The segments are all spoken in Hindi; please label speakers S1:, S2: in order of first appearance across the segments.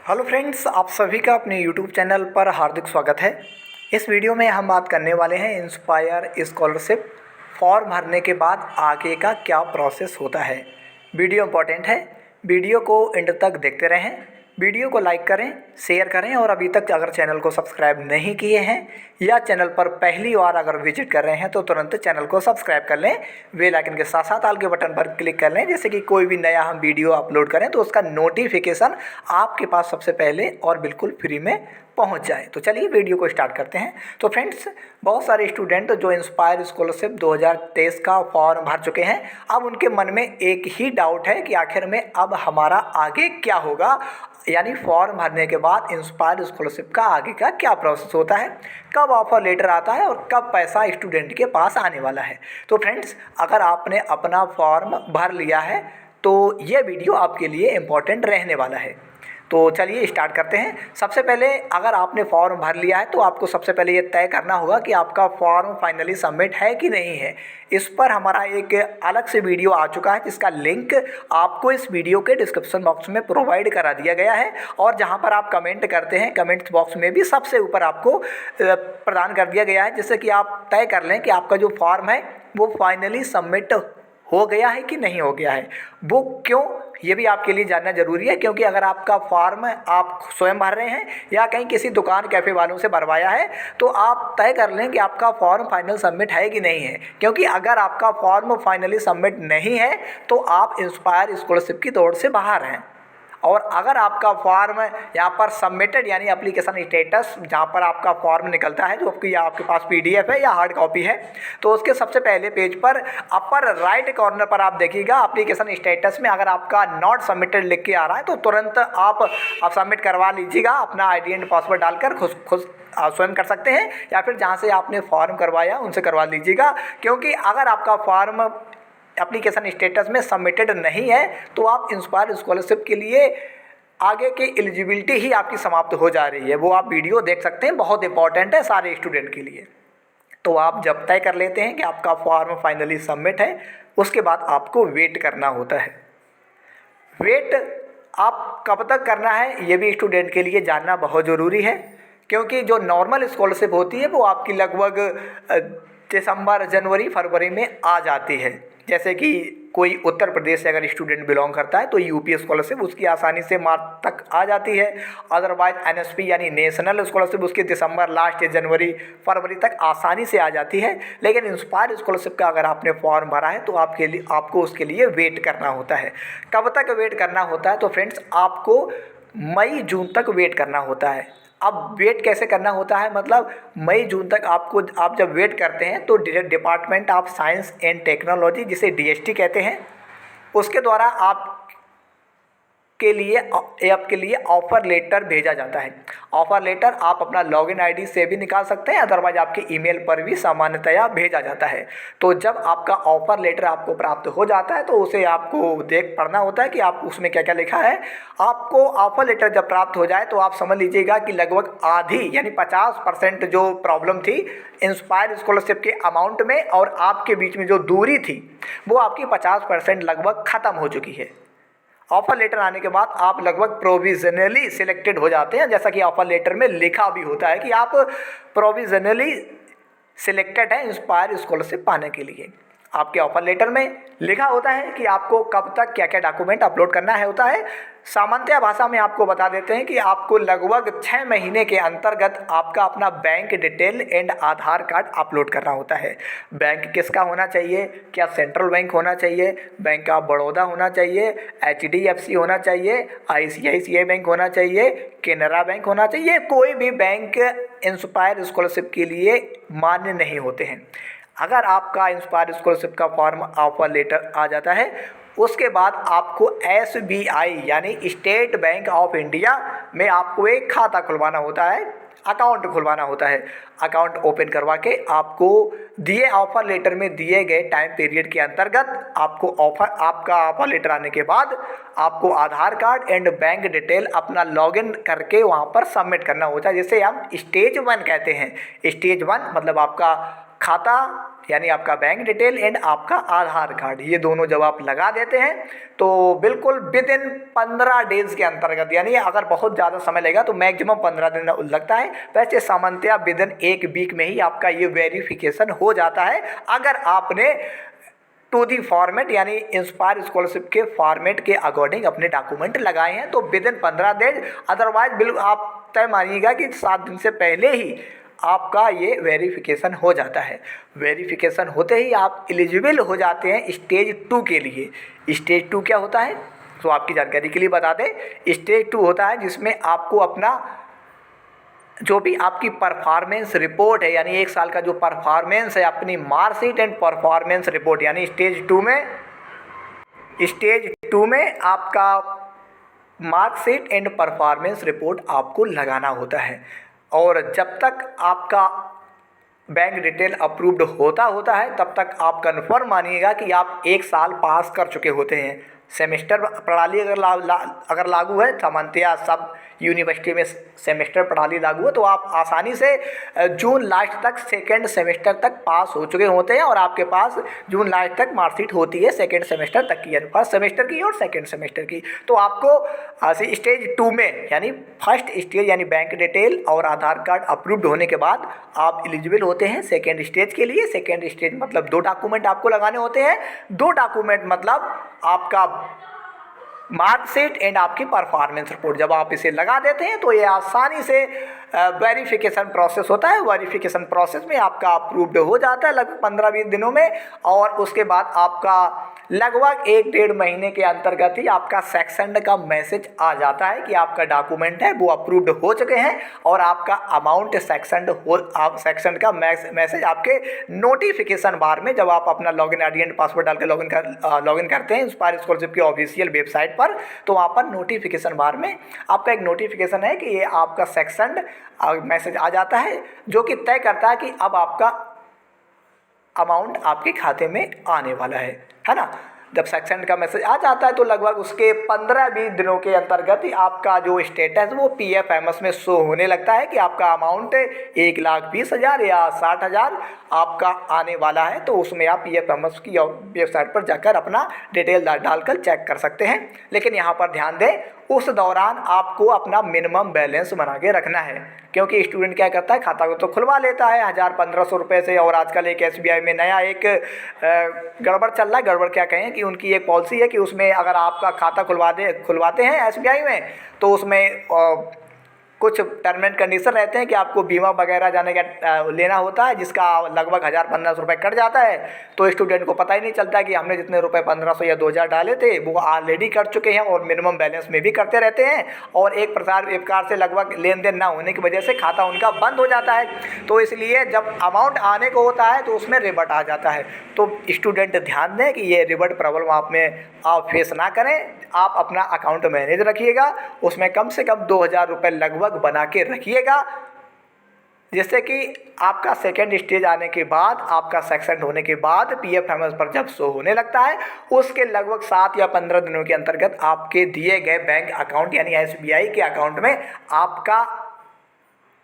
S1: हेलो फ्रेंड्स, आप सभी का अपने यूट्यूब चैनल पर हार्दिक स्वागत है। इस वीडियो में हम बात करने वाले हैं इंस्पायर स्कॉलरशिप फॉर्म भरने के बाद आगे का क्या प्रोसेस होता है। वीडियो इंपॉर्टेंट है, वीडियो को एंड तक देखते रहें। वीडियो को लाइक करें, शेयर करें और अभी तक अगर चैनल को सब्सक्राइब नहीं किए हैं या चैनल पर पहली बार अगर विजिट कर रहे हैं तो तुरंत चैनल को सब्सक्राइब कर लें। बेल आइकन के साथ साथ ऑल के बटन पर क्लिक कर लें, जैसे कि कोई भी नया हम वीडियो अपलोड करें तो उसका नोटिफिकेशन आपके पास सबसे पहले और बिल्कुल फ्री में पहुंच जाए। तो चलिए वीडियो को स्टार्ट करते हैं। तो फ्रेंड्स, बहुत सारे स्टूडेंट जो इंस्पायर स्कॉलरशिप 2023 का फॉर्म भर चुके हैं, अब उनके मन में एक ही डाउट है कि आखिर में अब हमारा आगे क्या होगा, यानी फॉर्म भरने के बाद इंस्पायर स्कॉलरशिप का आगे का क्या प्रोसेस होता है, कब ऑफर लेटर आता है और कब पैसा स्टूडेंट के पास आने वाला है। तो फ्रेंड्स, अगर आपने अपना फॉर्म भर लिया है तो ये वीडियो आपके लिए इम्पोर्टेंट रहने वाला है। तो चलिए स्टार्ट करते हैं। सबसे पहले अगर आपने फॉर्म भर लिया है तो आपको सबसे पहले ये तय करना होगा कि आपका फॉर्म फाइनली सबमिट है कि नहीं है। इस पर हमारा एक अलग से वीडियो आ चुका है, जिसका लिंक आपको इस वीडियो के डिस्क्रिप्शन बॉक्स में प्रोवाइड करा दिया गया है और जहां पर आप कमेंट करते हैं, कमेंट्स बॉक्स में भी सबसे ऊपर आपको प्रदान कर दिया गया है, जिससे कि आप तय कर लें कि आपका जो फॉर्म है वो फाइनली सबमिट हो गया है कि नहीं हो गया है। वो क्यों, ये भी आपके लिए जानना ज़रूरी है, क्योंकि अगर आपका फॉर्म आप स्वयं भर रहे हैं या कहीं किसी दुकान कैफ़े वालों से भरवाया है तो आप तय कर लें कि आपका फॉर्म फाइनल सबमिट है कि नहीं है। क्योंकि अगर आपका फॉर्म फाइनली सबमिट नहीं है तो आप इंस्पायर स्कॉलरशिप की दौड़ से बाहर हैं। और अगर आपका फॉर्म यहाँ पर सबमिटेड यानी एप्लीकेशन स्टेटस, जहाँ पर आपका फॉर्म निकलता है, जो आपके पास पीडीएफ है या हार्ड कॉपी है, तो उसके सबसे पहले पेज पर अपर राइट कॉर्नर पर आप देखिएगा एप्लीकेशन स्टेटस में अगर आपका नॉट सबमिटेड लिख के आ रहा है तो तुरंत आप सबमिट करवा लीजिएगा। अपना आईडी एंड पासवर्ड डालकर खुद स्वयं कर सकते हैं या फिर जहाँ से आपने फॉर्म करवाया उनसे करवा लीजिएगा। क्योंकि अगर आपका फॉर्म एप्लीकेशन स्टेटस में सबमिटेड नहीं है तो आप इंस्पायर स्कॉलरशिप के लिए आगे की एलिजिबिलिटी ही आपकी समाप्त हो जा रही है। वो आप वीडियो देख सकते हैं, बहुत इंपॉर्टेंट है सारे स्टूडेंट के लिए। तो आप जब तय कर लेते हैं कि आपका फॉर्म फाइनली सबमिट है, उसके बाद आपको वेट करना होता है। वेट आप कब तक करना है ये भी स्टूडेंट के लिए जानना बहुत ज़रूरी है, क्योंकि जो नॉर्मल स्कॉलरशिप होती है वो आपकी लगभग दिसंबर, जनवरी, फरवरी में आ जाती है। जैसे कि कोई उत्तर प्रदेश से अगर स्टूडेंट बिलोंग करता है तो यूपी स्कॉलरशिप उसकी आसानी से मार्च तक आ जाती है। अदरवाइज एनएसपी यानी नेशनल स्कॉलरशिप उसकी दिसंबर लास्ट या जनवरी, फरवरी तक आसानी से आ जाती है। लेकिन इंस्पायर स्कॉलरशिप का अगर आपने फॉर्म भरा है तो आपको उसके लिए वेट करना होता है। कब तक वेट करना होता है? तो फ्रेंड्स, आपको मई जून तक वेट करना होता है। अब वेट कैसे करना होता है, मतलब मई जून तक आप जब वेट करते हैं तो department of science and technology, जिसे डीएसटी कहते हैं, उसके द्वारा आपके लिए ऑफ़र लेटर भेजा जाता है। ऑफ़र लेटर आप अपना लॉगिन आईडी से भी निकाल सकते हैं, अदरवाइज आपके ईमेल पर भी सामान्यतया भेजा जाता है। तो जब आपका ऑफ़र लेटर आपको प्राप्त हो जाता है तो उसे आपको पढ़ना होता है कि आप उसमें क्या क्या लिखा है। आपको ऑफ़र लेटर जब प्राप्त हो जाए तो आप समझ लीजिएगा कि लगभग आधी यानी 50% जो प्रॉब्लम थी इंस्पायर स्कॉलरशिप के अमाउंट में और आपके बीच में जो दूरी थी वो आपकी 50% लगभग ख़त्म हो चुकी है। ऑफर लेटर आने के बाद आप लगभग प्रोविजनली सिलेक्टेड हो जाते हैं, जैसा कि ऑफर लेटर में लिखा भी होता है कि आप प्रोविजनली सिलेक्टेड हैं इंस्पायर स्कॉलरशिप पाने के लिए। आपके ऑफर लेटर में लिखा होता है कि आपको कब तक क्या क्या डॉक्यूमेंट अपलोड करना है होता है। सामान्य भाषा में आपको बता देते हैं कि आपको लगभग 6 महीने के अंतर्गत आपका अपना bank detail and Aadhaar card upload करना होता है। बैंक किसका होना चाहिए? क्या सेंट्रल बैंक होना चाहिए, बैंक ऑफ बड़ौदा होना चाहिए, HDFC होना चाहिए, ICICI बैंक होना चाहिए, केनरा बैंक होना चाहिए। कोई भी बैंक इंस्पायर स्कॉलरशिप के लिए मान्य नहीं होते हैं। अगर आपका इंस्पायर स्कॉलरशिप का फॉर्म ऑफर लेटर आ जाता है, उसके बाद आपको SBI यानी स्टेट बैंक ऑफ इंडिया में आपको एक खाता खुलवाना होता है, अकाउंट खुलवाना होता है। अकाउंट ओपन करवा के आपको दिए ऑफर लेटर में दिए गए टाइम पीरियड के अंतर्गत आपका ऑफर लेटर आने के बाद आपको आधार कार्ड एंड बैंक डिटेल अपना लॉगिन करके वहाँ पर सबमिट करना होता है, जिसे हम स्टेज 1 कहते हैं। स्टेज 1 मतलब आपका खाता यानी आपका बैंक डिटेल एंड आपका आधार कार्ड, ये दोनों जब आप लगा देते हैं तो बिल्कुल विद इन 15 डेज़ के अंतर्गत, यानी अगर बहुत ज़्यादा समय लगेगा तो मैक्सिमम 15 दिन लगता है, वैसे सामान्यतया विद इन 1 वीक में ही आपका ये वेरिफिकेशन हो जाता है अगर आपने टू दी फॉर्मेट यानी इंस्पायर स्कॉलरशिप के फॉर्मेट के अकॉर्डिंग अपने डॉक्यूमेंट लगाए हैं तो विद इन 15 दिन। अदरवाइज बिल्कुल आप तय मानिएगा कि 7 दिन से पहले ही आपका ये वेरिफिकेशन हो जाता है। वेरिफिकेशन होते ही आप एलिजिबल हो जाते हैं स्टेज 2 के लिए। स्टेज 2 क्या होता है तो आपकी जानकारी के लिए बता दें, स्टेज 2 होता है जिसमें आपको अपना जो भी आपकी परफॉर्मेंस रिपोर्ट है, यानी 1 साल का जो परफॉर्मेंस है, अपनी मार्कशीट एंड परफॉर्मेंस रिपोर्ट, यानी स्टेज 2 में आपका मार्कशीट एंड परफॉर्मेंस रिपोर्ट आपको लगाना होता है। और जब तक आपका बैंक डिटेल अप्रूव्ड होता है तब तक आप कन्फर्म मानिएगा कि आप 1 साल पास कर चुके होते हैं। सेमेस्टर प्रणाली अगर लागू है, सामान्यतया सब यूनिवर्सिटी में सेमेस्टर प्रणाली लागू है, तो आप आसानी से जून लास्ट तक सेकेंड सेमेस्टर तक पास हो चुके होते हैं और आपके पास जून लास्ट तक मार्कशीट होती है सेकेंड सेमेस्टर तक की, यानी फर्स्ट सेमेस्टर की और सेकेंड सेमेस्टर की। तो आपको स्टेज 2 में यानी फर्स्ट स्टेज यानी बैंक डिटेल और आधार कार्ड अप्रूव्ड होने के बाद आप एलिजिबल होते हैं सेकेंड स्टेज के लिए। सेकेंड स्टेज मतलब 2 डॉक्यूमेंट आपको लगाने होते हैं। 2 डॉक्यूमेंट मतलब आपका मार्कशीट एंड आपकी परफॉर्मेंस रिपोर्ट। जब आप इसे लगा देते हैं तो ये आसानी से वेरिफिकेशन प्रोसेस होता है। वेरिफिकेशन प्रोसेस में आपका अप्रूव्ड हो जाता है लगभग 15-20 दिनों में, और उसके बाद आपका लगभग 1-1.5 महीने के अंतर्गत ही आपका सेक्शन का मैसेज आ जाता है कि आपका डॉक्यूमेंट है वो अप्रूव्ड हो चुके हैं और आपका अमाउंट सेक्शन का मैसेज आपके नोटिफिकेशन बार में, जब आप अपना लॉगिन आईडी एंड पासवर्ड डाल के लॉगिन करते हैं इंस्पायर स्कॉलरशिप की ऑफिशियल वेबसाइट पर, तो वहाँ पर नोटिफिकेशन बार में आपका एक नोटिफिकेशन है कि ये आपका सेक्शन मैसेज आ जाता है, जो कि तय करता है कि अब आपका अमाउंट आपके खाते में आने वाला है ना। जब सेक्शन का मैसेज आ जाता है तो लगभग उसके 15-20 दिनों के अंतर्गत ही आपका जो स्टेटस वो PFMS में शो होने लगता है कि आपका अमाउंट 1,20,000 या 60,000 आपका आने वाला है। तो उसमें आप PFMS की वेबसाइट पर जाकर अपना डिटेल डालकर चेक कर सकते हैं। लेकिन यहाँ पर ध्यान दें, उस दौरान आपको अपना मिनिमम बैलेंस बना के रखना है, क्योंकि स्टूडेंट क्या करता है, खाता को तो खुलवा लेता है 1,000-1,500 रुपये से। और आजकल एक SBI में नया एक गड़बड़ चल रहा है। गड़बड़ क्या कहें कि उनकी एक पॉलिसी है कि उसमें अगर आपका खाता खुलवाते हैं SBI में तो उसमें कुछ टर्म एंड कंडीशन रहते हैं कि आपको बीमा वगैरह जाने का लेना होता है, जिसका लगभग 1,000-1,500 रुपये कट जाता है। तो स्टूडेंट को पता ही नहीं चलता कि हमने जितने रुपए 1,500 या 2,000 डाले थे वो ऑलरेडी कट चुके हैं, और मिनिमम बैलेंस में भी करते रहते हैं, और एक प्रकार से लगभग लेन देन ना होने की वजह से खाता उनका बंद हो जाता है। तो इसलिए जब अमाउंट आने को होता है तो उसमें रिवर्ट आ जाता है। तो स्टूडेंट ध्यान दें कि ये रिवर्ट प्रॉब्लम आप फेस ना करें। आप अपना अकाउंट मैनेज रखिएगा, उसमें कम से कम 2,000 रुपये लगभग बना के रखिएगा, जिससे कि आपका सेकेंड स्टेज आने के बाद, आपका सेक्शन होने के बाद PFMS पर जब शो होने लगता है उसके लगभग 7 या 15 दिनों के अंतर्गत आपके दिए गए बैंक अकाउंट यानी SBI के अकाउंट में आपका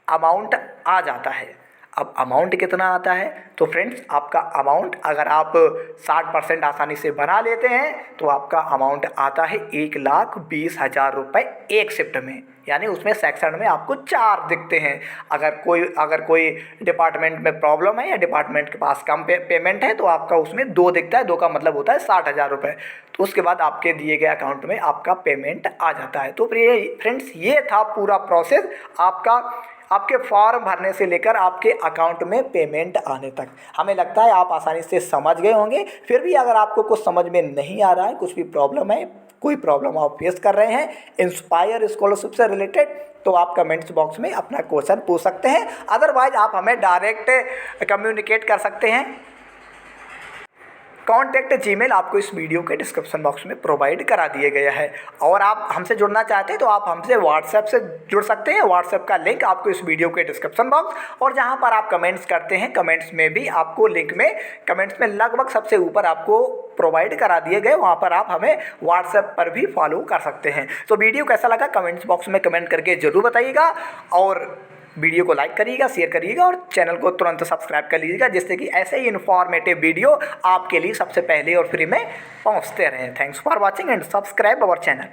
S1: अमाउंट आ जाता है। अब अमाउंट कितना आता है तो फ्रेंड्स, आपका अमाउंट अगर आप 60% आसानी से बना लेते हैं तो आपका अमाउंट आता है 1,20,000 रुपये एक शिफ्ट में। यानी उसमें सेक्शन में आपको 4 दिखते हैं। अगर कोई डिपार्टमेंट में प्रॉब्लम है या डिपार्टमेंट के पास कम पेमेंट है तो आपका उसमें 2 दिखता है। 2 का मतलब होता है 60,000 रुपये। तो उसके बाद आपके दिए गए अकाउंट में आपका पेमेंट आ जाता है। तो फ्रेंड्स, ये था पूरा प्रोसेस आपके फॉर्म भरने से लेकर आपके अकाउंट में पेमेंट आने तक। हमें लगता है आप आसानी से समझ गए होंगे। फिर भी अगर आपको कुछ समझ में नहीं आ रहा है, कुछ भी प्रॉब्लम है, कोई प्रॉब्लम आप फेस कर रहे हैं इंस्पायर स्कॉलरशिप से रिलेटेड, तो आप कमेंट्स बॉक्स में अपना क्वेश्चन पूछ सकते हैं। अदरवाइज आप हमें डायरेक्ट कम्युनिकेट कर सकते हैं। कॉन्टैक्ट जीमेल आपको इस वीडियो के डिस्क्रिप्शन बॉक्स में प्रोवाइड करा दिया गया है। और आप हमसे जुड़ना चाहते हैं तो आप हमसे व्हाट्सएप से जुड़ सकते हैं। व्हाट्सएप का लिंक आपको इस वीडियो के डिस्क्रिप्शन बॉक्स, और जहां पर आप कमेंट्स करते हैं कमेंट्स में भी आपको लिंक में कमेंट्स में लगभग सबसे ऊपर आपको प्रोवाइड करा दिए गए, वहाँ पर आप हमें व्हाट्सएप पर भी फॉलो कर सकते हैं। तो वीडियो कैसा लगा कमेंट्स बॉक्स में कमेंट करके ज़रूर बताइएगा। और वीडियो को लाइक करिएगा, शेयर करिएगा और चैनल को तुरंत सब्सक्राइब कर लीजिएगा, जिससे कि ऐसे ही इन्फॉर्मेटिव वीडियो आपके लिए सबसे पहले और फ्री में पहुंचते रहें। Thanks for watching and subscribe our channel.